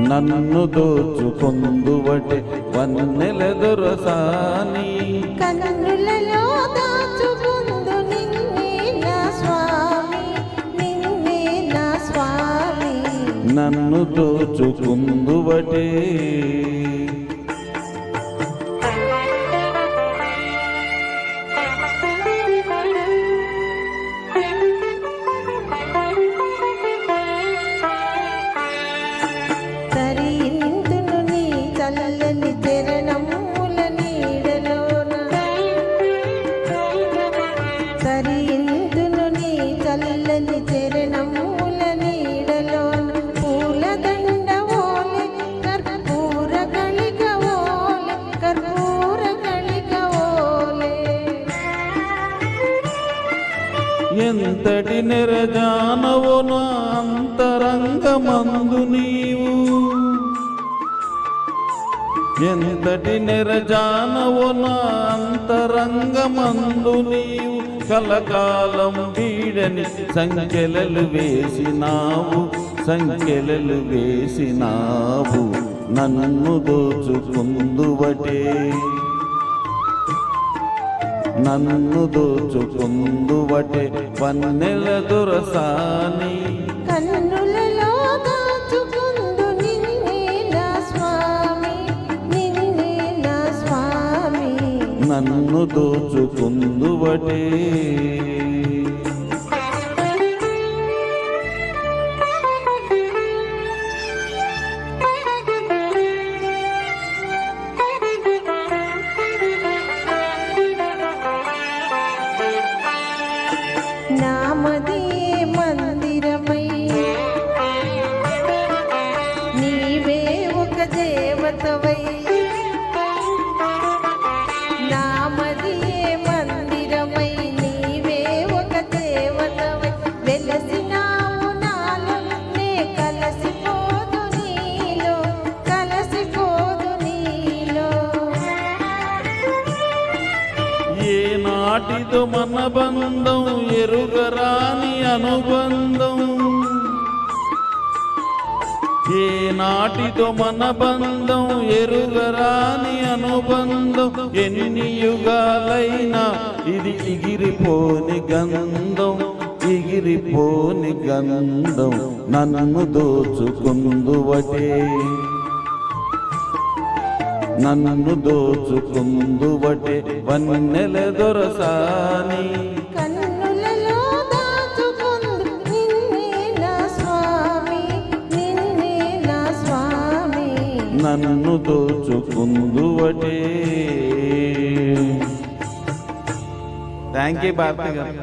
నన్ను దోచుకొందువటే వన్నెల దొరసాని కన్నులలో దాచుకుందు నిన్నే నా స్వామి, నిన్నే నా స్వామి. నన్ను దోచుకొందువటే తరింతును నీ చల్లని చరణముల నీడలోన, తరింతును నీ చల్లని చరణముల నీడలోన. పూలదండ ఓలే కర్పూర గళిక ఓలే, కర్పూర గళిక ఓలే. ఎంతటి నిరజానవో నా అంతరంగమందు నీవు, ఎంతటి నిరజానవో నా అంతరంగమందు నీవు. కలకాలం వీడని సంఖ్యలలు వేసినావు, సంఖ్యలలు వేసినావు. నన్ను దోచుకొందువటే, నన్ను దోచుకొందువటే వన్నెల దొరసాని. కన్నులలో దాచుకుందు నిన్నే నా స్వామి, నిన్నే నా స్వామి. నన్ను దోచుకొందువటే నామదే మందిరమై నీవే ఒక దేవతవై, నామదే మందిరమై నీవే ఒక దేవతవై. వెలసినావు నాలో నే కలసిపోదు నీలో, కలసిపోదు నీలో. ఏనాటిదో మన బంధం ఎరుగరాని అనుబంధం, ఏనాటిదో మన బంధం ఎరుగరాని అనుబంధం. ఎన్ని యుగాలైనా ఇది ఎగిరిపోని గంధం, ఎగిరిపోని గంధం. నన్ను దోచుకొందువటే, నన్ను దోచుకొందువటే వన్నెల దొరసాని. కన్నులలో దాచుకుందు నిన్నే నా స్వామి, నిన్నే నా స్వామి. నన్ను దోచుకొందువటే. థ్యాంక్ యూ భారతి గారు.